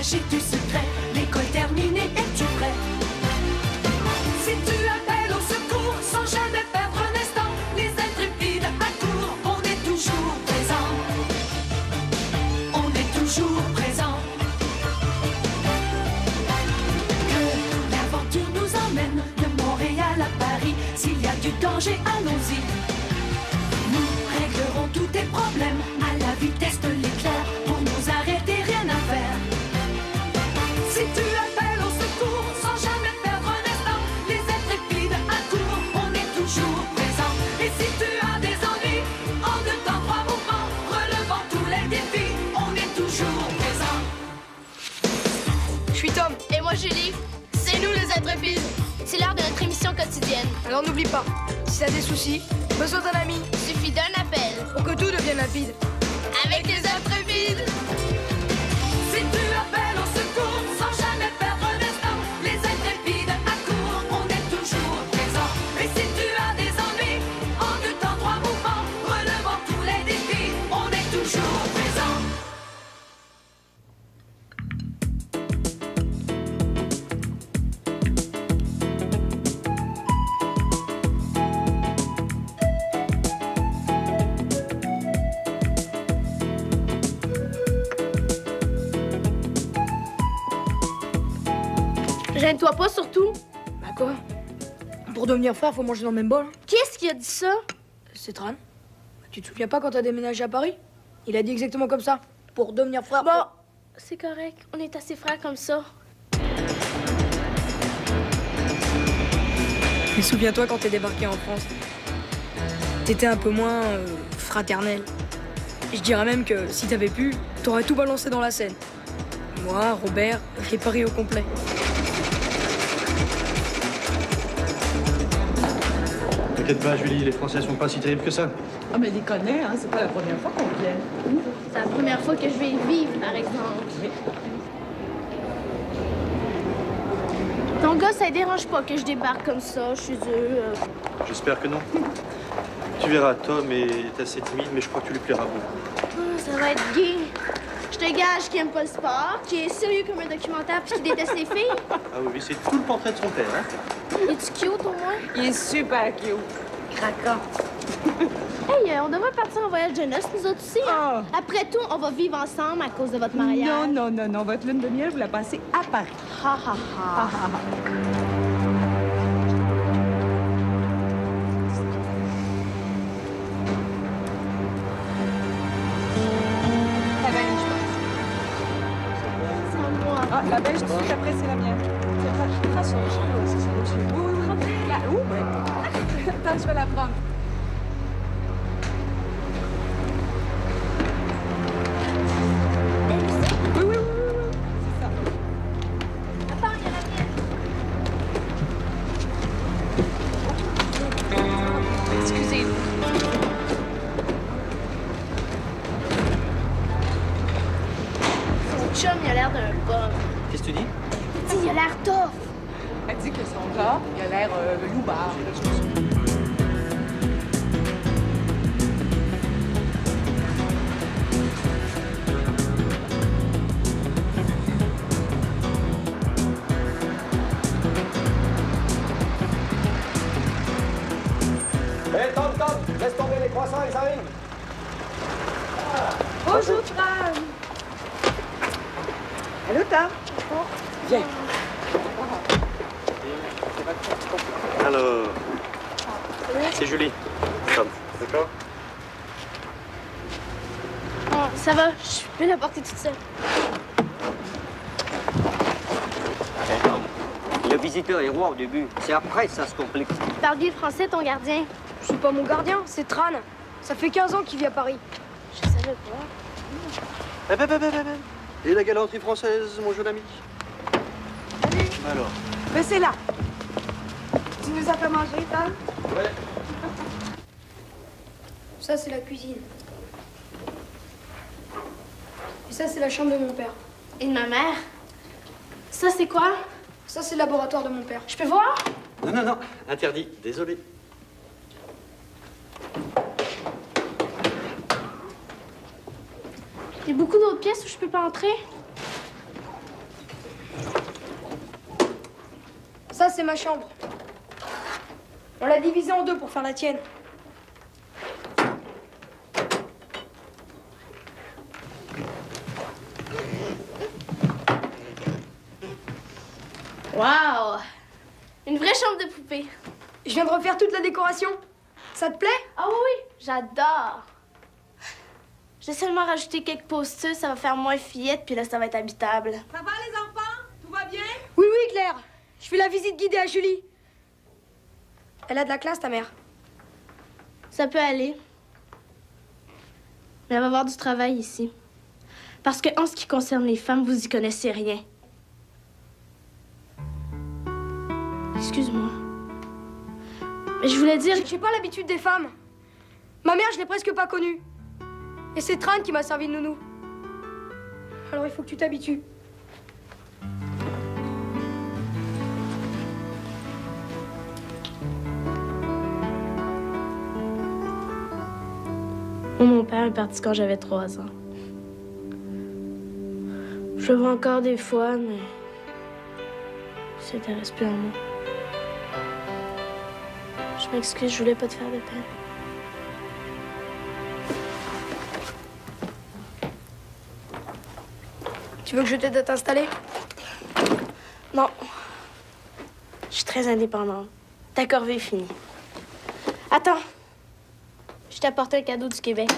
cacher du secret. L'école terminée, es-tu prêt? Si tu appelles au secours sans jamais perdre un instant, les intrépides accourent, on est toujours présent. On est toujours présent. Que l'aventure nous emmène de Montréal à Paris. S'il y a du danger, allons-y. Nous réglerons tous tes problèmes à la vitesse de l'éclair. Pour nous arrêter, rien à faire. Si tu appelles au secours sans jamais perdre un instant, les intrépides accourent, on est toujours présent. Et si tu as des ennuis, en 2 temps 3 mouvements, relevant tous les défis, on est toujours présent. Je suis Tom. Et moi Julie. C'est nous les intrépides. C'est l'heure de notre émission quotidienne. Alors n'oublie pas, si t'as des soucis, besoin d'un ami, Suffit d'un appel. pour que tout devienne limpide. Avec les intrépides. Si tu appelles au secours sans jamais perdre un instant, les intrépides accourent, on est toujours présent. Et si tu as des ennuis, en 2 temps 3 mouvements, relevant tous les défis, on est toujours présent. Gêne-toi pas surtout. Bah quoi? Pour devenir frère, faut manger dans le même bol. Qu'est-ce qui a dit ça? C'est Tran. Tu te souviens pas quand t'as déménagé à Paris? Il a dit exactement comme ça. Pour devenir frère. Bon, c'est correct. On est assez frères comme ça. Mais souviens-toi quand t'es débarqué en France. T'étais un peu moins fraternel. Je dirais même que si t'avais pu, t'aurais tout balancé dans la Seine. Moi, Robert et Paris au complet. T'inquiète pas, Julie, les Français sont pas si terribles que ça. Ah, mais les connaît, hein, c'est pas la première fois qu'on vient. C'est la première fois que je vais y vivre, par exemple. Oui. Ton gars, ça dérange pas que je débarque comme ça chez eux. J'espère que non. Tu verras, Tom est assez timide, mais je crois que tu lui plairas beaucoup. Ça va être gay. Je te gage qu'il aime pas le sport, qui est sérieux comme un documentaire puis qui déteste les filles. Ah oui, c'est tout le portrait de son père, hein. Es-tu cute au moins? Il est super cute. Craquant. Hey, on devrait partir en voyage de noces, nous autres aussi. Hein? Ah. Après tout, on va vivre ensemble à cause de votre mariage. Non, non, non, non. Votre lune de miel, vous la passez à Paris. Ha, ha, ha. Ah, ah, ah. La beige, je pense. C'est à moi. Ah, la beige, tout de suite après, c'est la mienne. C'est pas son chien, c'est ça. Oui, oui, oui. Là, où? Attends, je vais la prendre. Oui, oui, oui, oui, oui. C'est ça. Attends, il y a la mienne. Excusez-vous. Son chum, il a l'air d'un bum. Qu'est-ce que tu dis? Dis, il a l'air tough. Elle dit que son gars, il a l'air loupard. Hé, Tom, laisse tomber les croissants, ils arrivent. Bonjour, Fran. Allô, Tom? Viens. Alors, c'est Julie. Tom, d'accord? Oh, ça va, je peux la porter toute seule. Le visiteur est roi au début. C'est après ça se complique. Parle bien le français, ton gardien. C'est pas mon gardien, c'est Tran. Ça fait 15 ans qu'il vit à Paris. Je savais pas. Et la galanterie française, mon jeune ami? Alors? Ben, c'est là. Tu nous as fait manger, Tom? Ouais. Ça, c'est la cuisine. Et ça, c'est la chambre de mon père. Et de ma mère? Ça, c'est quoi? Ça, c'est le laboratoire de mon père. Je peux voir? Non, non, non, interdit, désolé. Il y a beaucoup d'autres pièces où je peux pas entrer. c'est ma chambre. On l'a divisée en deux pour faire la tienne. Wow! Une vraie chambre de poupée. Je viens de refaire toute la décoration. Ça te plaît? Ah oui, j'adore. J'ai seulement rajouté quelques posters, ça va faire moins fillette, puis là, ça va être habitable. Ça va les enfants? Tout va bien? Oui, oui, Claire. Je fais la visite guidée à Julie. Elle a de la classe, ta mère. Ça peut aller. Mais elle va avoir du travail ici. Parce que en ce qui concerne les femmes, vous y connaissez rien. Excuse-moi. Mais je voulais dire... J'ai pas l'habitude des femmes. Ma mère, je l'ai presque pas connue. Et c'est Tran qui m'a servi de nounou. Alors il faut que tu t'habitues. Moi, mon père est parti quand j'avais 3 ans. Je le vois encore des fois, mais... il s'intéresse plus à moi. Je m'excuse, je voulais pas te faire de peine. Tu veux que je t'aide à t'installer? Non. Je suis très indépendante. Ta corvée est finie. Attends. Je t'ai apporté un cadeau du Québec.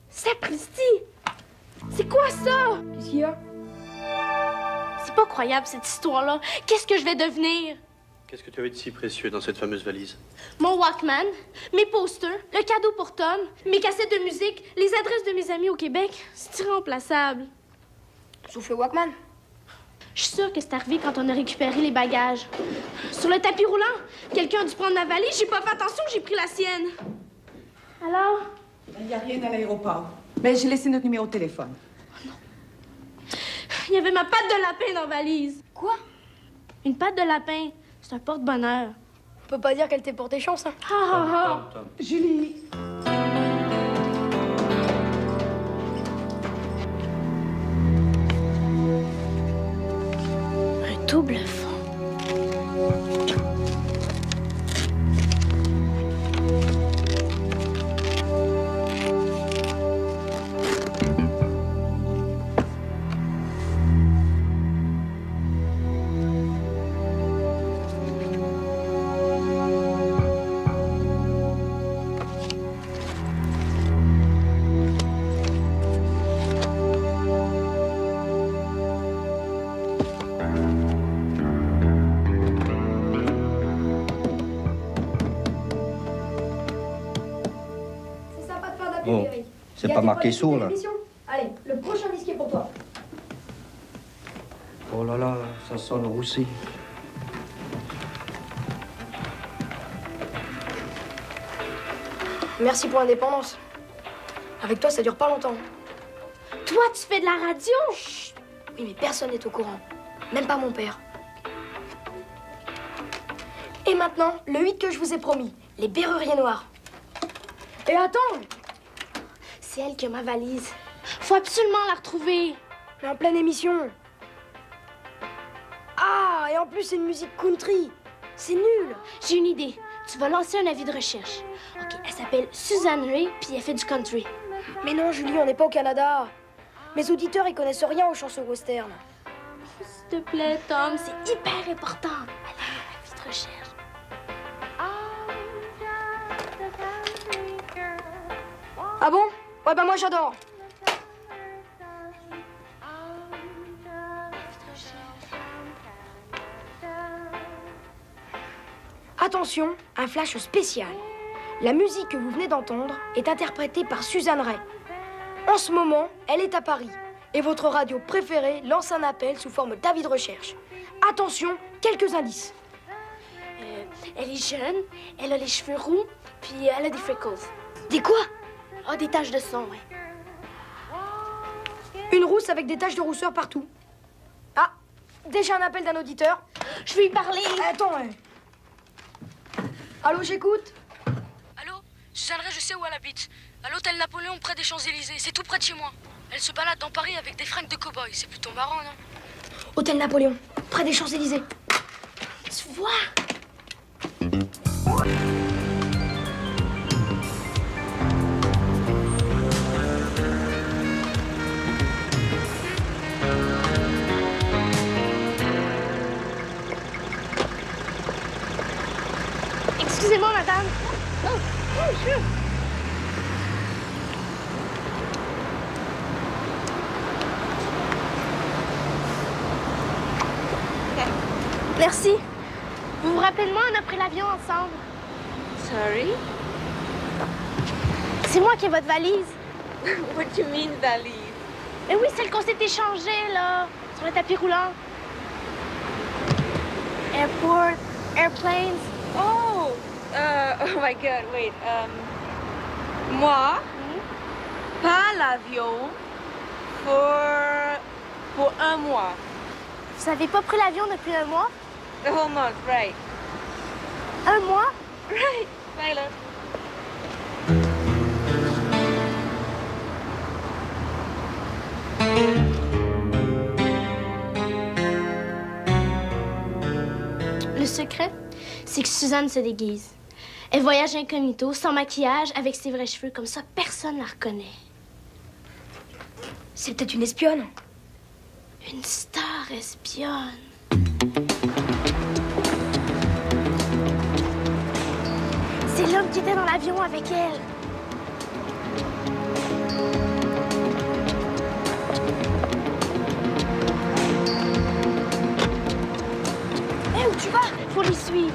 Sapristi! C'est quoi ça? Qu'est-ce qu'il y a? C'est pas croyable, cette histoire-là. Qu'est-ce que je vais devenir? Qu'est-ce que tu avais de si précieux dans cette fameuse valise? Mon Walkman, mes posters, le cadeau pour Tom, mes cassettes de musique, les adresses de mes amis au Québec. C'est irremplaçable. Sauf le Walkman. Je suis sûre que c'est arrivé quand on a récupéré les bagages. Sur le tapis roulant, quelqu'un a dû prendre ma valise. J'ai pas fait attention, j'ai pris la sienne. Alors? Il n'y a rien à l'aéroport. Mais j'ai laissé notre numéro de téléphone. Il y avait ma patte de lapin dans la valise. Quoi? Une patte de lapin. C'est un porte-bonheur. On peut pas dire qu'elle t'ait porté chance, hein. Ah, ah, ah. Tom. Julie. Un double fond. C'est sympa de faire de la pub, Bon, Eric. c'est Y a pas des marqué fois, sourd, là. l'émission. Allez, le prochain disque est pour toi. Oh là là, ça sent le roussi. Merci pour l'indépendance. Avec toi, ça dure pas longtemps. Toi, tu fais de la radio? Chut. Oui, mais personne n'est au courant. Même pas mon père. Et maintenant, le 8 que je vous ai promis. Les Berruriers Noirs. Et attends! C'est elle qui a ma valise. Faut absolument la retrouver. Mais en pleine émission. Ah, et en plus, c'est une musique country. C'est nul. J'ai une idée. Tu vas lancer un avis de recherche. OK, elle s'appelle Suzanne Ray, puis elle fait du country. Mais non, Julie, on n'est pas au Canada. Mes auditeurs, ils connaissent rien aux chansons western. S'il te plaît, Tom, c'est hyper important. Elle a un avis de recherche. Ah bon? Ouais, bah moi, j'adore. Attention, un flash spécial. La musique que vous venez d'entendre est interprétée par Suzanne Ray. En ce moment, elle est à Paris. Et votre radio préférée lance un appel sous forme d'avis de recherche. Attention, quelques indices. Elle est jeune, elle a les cheveux roux, puis elle a des freckles. Des quoi? Ah, des taches de sang, ouais. Une rousse avec des taches de rousseur partout. Ah, déjà un appel d'un auditeur. Je vais lui parler. Attends, ouais. Allô, j'écoute. Allô? Suzanne Ray, je sais où elle habite. À l'hôtel Napoléon, près des Champs-Élysées. C'est tout près de chez moi. Elle se balade dans Paris avec des fringues de cow-boy. C'est plutôt marrant, non? Hôtel Napoléon, près des Champs-Élysées. Tu vois? Excusez-moi, madame. Oh, sure. Merci. Vous vous rappelez de moi, on a pris l'avion ensemble. Sorry? C'est moi qui ai votre valise. What do you mean, valise? Mais oui, celle qu'on s'est échangée, là, sur le tapis roulant. Airport, airplanes. Oh! Oh my God, wait. Moi, pas l'avion pour un mois. Vous n'avez pas pris l'avion depuis un mois? The whole month, right? Un mois? Right, Tyler. Le secret, c'est que Suzanne se déguise. Elle voyage incognito, sans maquillage, avec ses vrais cheveux. Comme ça, personne la reconnaît. C'est peut-être une espionne. Une star espionne. C'est l'homme qui était dans l'avion avec elle. Hé, où tu vas? Faut les suivre.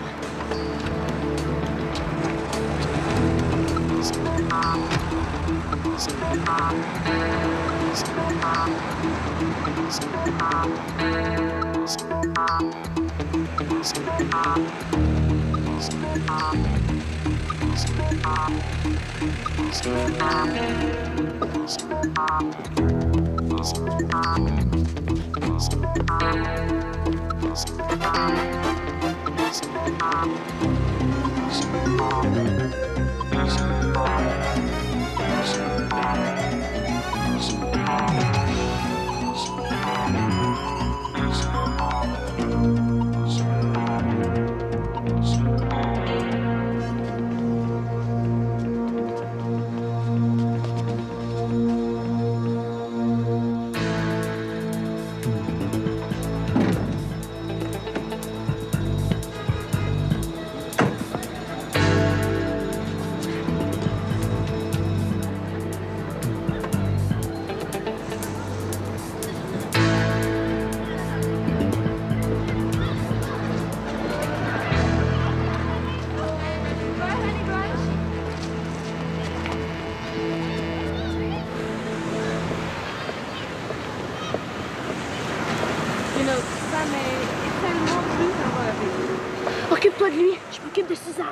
Occupe-toi de lui, je m'occupe de Suzanne.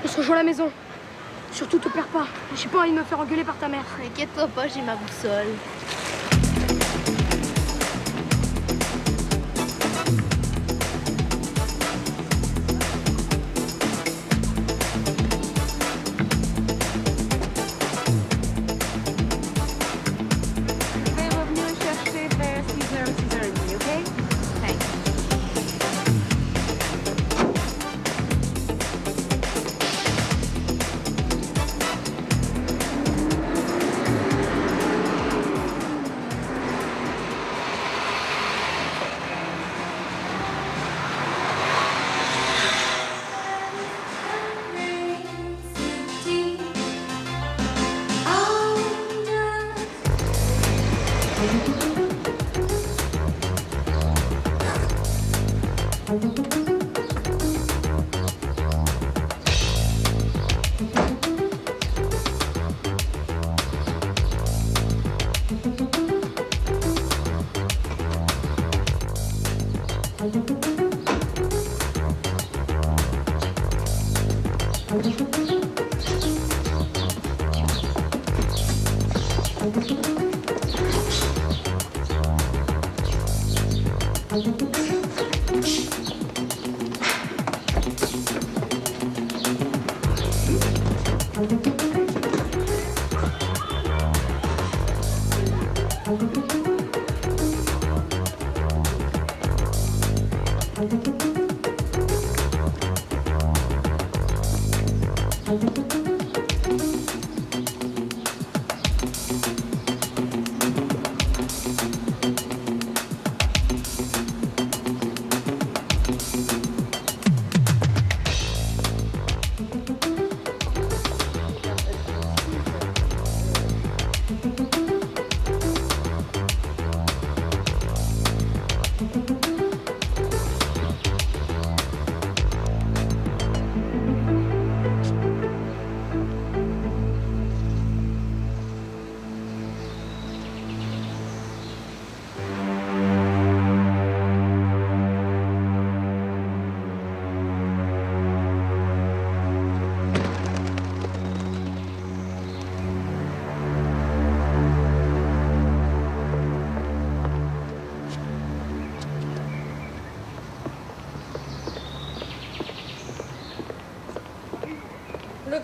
On se rejoint à la maison. Surtout, te perds pas. J'ai pas envie de me faire engueuler par ta mère. Inquiète-toi pas, j'ai ma boussole. Je vais revenir chercher vers 6h, 6h30, OK? Thanks.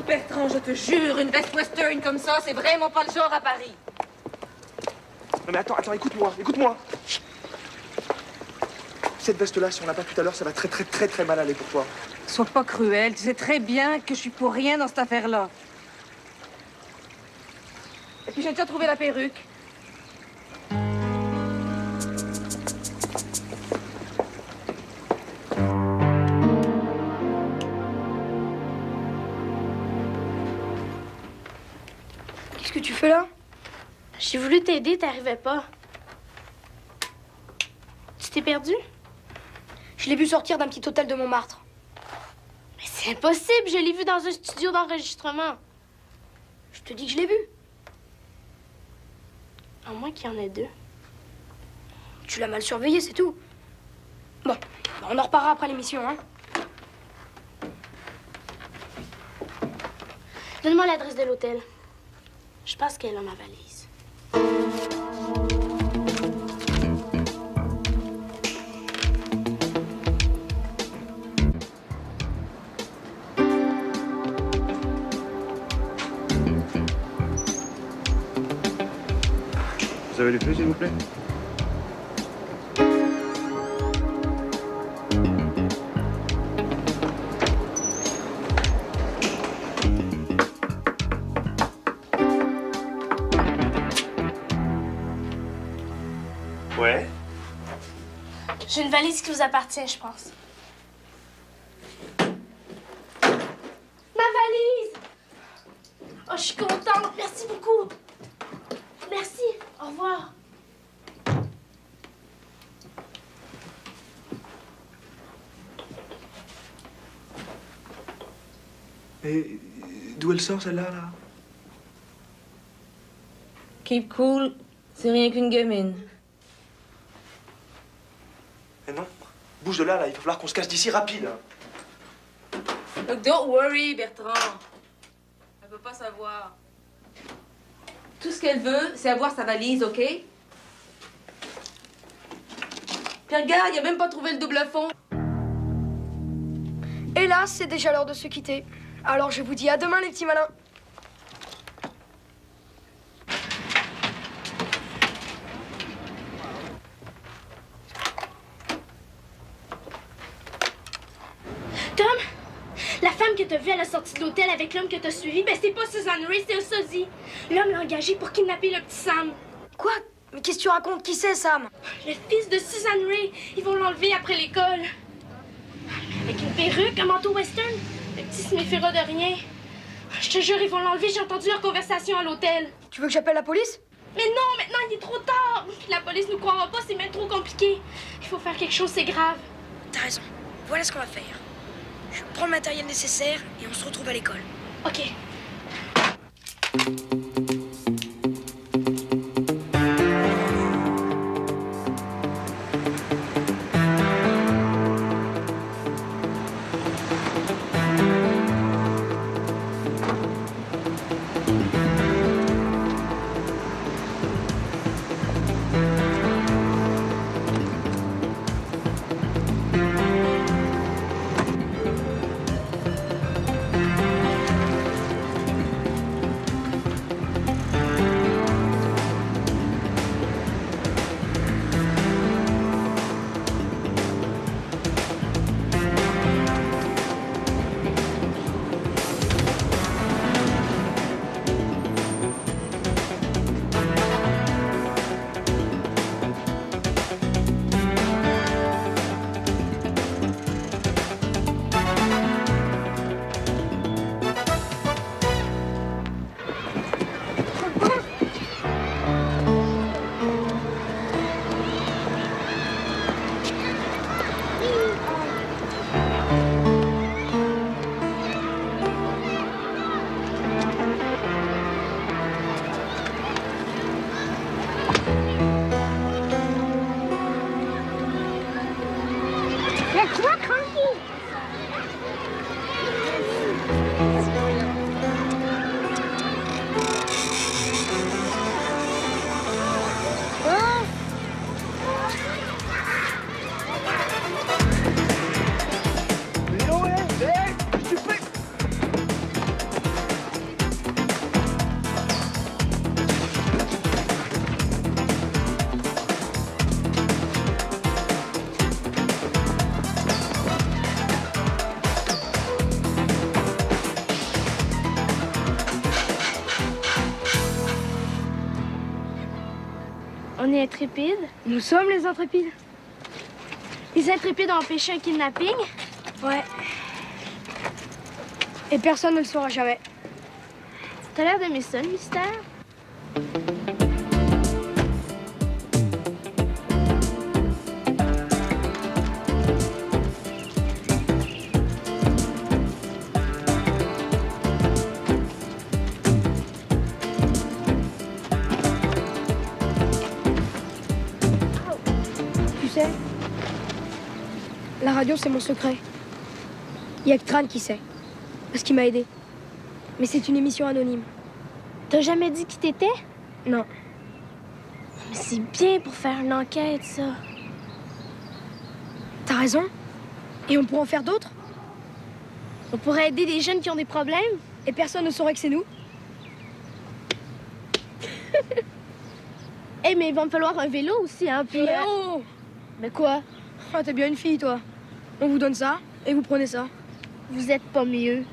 Bertrand, je te jure, une veste western comme ça, c'est vraiment pas le genre à Paris. Non mais attends, écoute-moi. Cette veste-là, si on l'a pas tout à l'heure, ça va très mal aller pour toi. Sois pas cruel, tu sais très bien que je suis pour rien dans cette affaire-là. Et puis j'ai déjà trouvé la perruque. Qu'est-ce que tu fais là? J'ai voulu t'aider, t'arrivais pas. Tu t'es perdu? Je l'ai vu sortir d'un petit hôtel de Montmartre. Mais c'est impossible, je l'ai vu dans un studio d'enregistrement. Je te dis que je l'ai vu. À moins qu'il y en ait deux. Tu l'as mal surveillé, c'est tout. Bon, on en reparlera après l'émission, hein. Donne-moi l'adresse de l'hôtel. Je pense qu'elle est dans ma valise. Vous avez les clés, s'il vous plaît? Ouais. J'ai une valise qui vous appartient, je pense. Ma valise! Oh, je suis contente. Merci beaucoup. Merci. Au revoir. Et d'où elle sort celle-là, là? Keep cool, c'est rien qu'une gamine. Mais non. Bouge de là, il va falloir qu'on se casse d'ici rapide. Look, don't worry, Bertrand. Elle peut pas savoir. Tout ce qu'elle veut, c'est avoir sa valise, OK? Puis regarde, il a même pas trouvé le double fond. Et là, c'est déjà l'heure de se quitter. Alors je vous dis à demain, les petits malins. Tom, la femme que t'as vue à la sortie de l'hôtel avec l'homme que t'as suivi, ben c'est pas Susan Ray, c'est un sosie. L'homme l'a engagé pour kidnapper le petit Sam. Quoi? Mais qu'est-ce que tu racontes? Qui c'est, Sam? Le fils de Susan Ray. Ils vont l'enlever après l'école. Avec une perruque, un manteau western. Le petit se méfiera de rien. Je te jure, ils vont l'enlever. J'ai entendu leur conversation à l'hôtel. Tu veux que j'appelle la police? Mais non, maintenant il est trop tard. La police nous croira pas, c'est même trop compliqué. Il faut faire quelque chose, c'est grave. T'as raison. Voilà ce qu'on va faire. Je prends le matériel nécessaire et on se retrouve à l'école. Ok. On est intrépides. Nous sommes les intrépides. Les intrépides ont empêché un kidnapping. Ouais. Et personne ne le saura jamais. T'as l'air d'aimer ça, le mystère? Tu sais, la radio, c'est mon secret. Il y a que Tran qui sait. Parce qu'il m'a aidé. Mais c'est une émission anonyme. T'as jamais dit qui t'étais? Non. Mais c'est bien pour faire une enquête, ça. T'as raison. Et on pourra en faire d'autres. On pourrait aider des jeunes qui ont des problèmes. Et personne ne saurait que c'est nous. Eh, mais il va me falloir un vélo aussi, hein, puis... Oh Mais quoi? Ah, t'es bien une fille, toi. On vous donne ça, et vous prenez ça. Vous êtes pas mieux.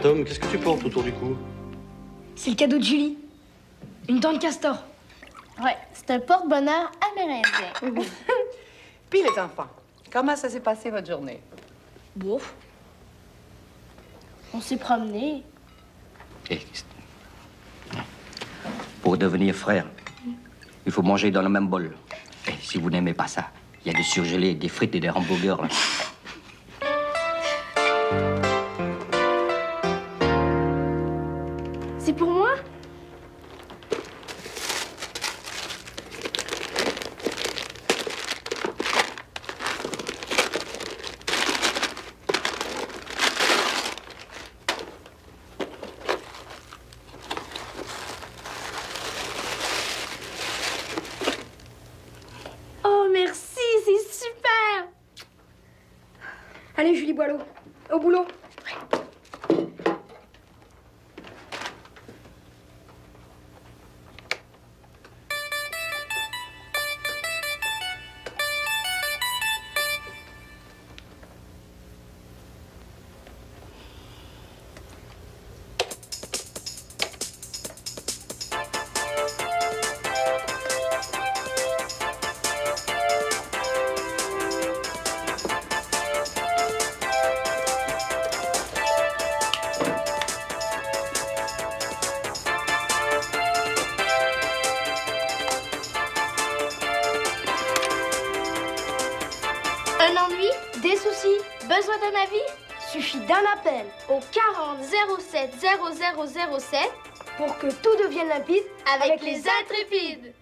Tom, qu'est-ce que tu portes autour du cou? C'est le cadeau de Julie. Une dent de castor. Ouais, c'est un porte-bonheur amérindien. Puis les enfants, comment ça s'est passé votre journée? Bouf. On s'est promené. Et pour devenir frère, il faut manger dans le même bol. Et si vous n'aimez pas ça, il y a des surgelés, des frites et des hamburgers, là. C'est pour moi? Oh, merci, c'est super! Allez, Julie Boileau, au boulot. Un ennui? Des soucis? Besoin d'un avis? Suffit d'un appel Au 40 07 0007 pour que tout devienne limpide avec les intrépides.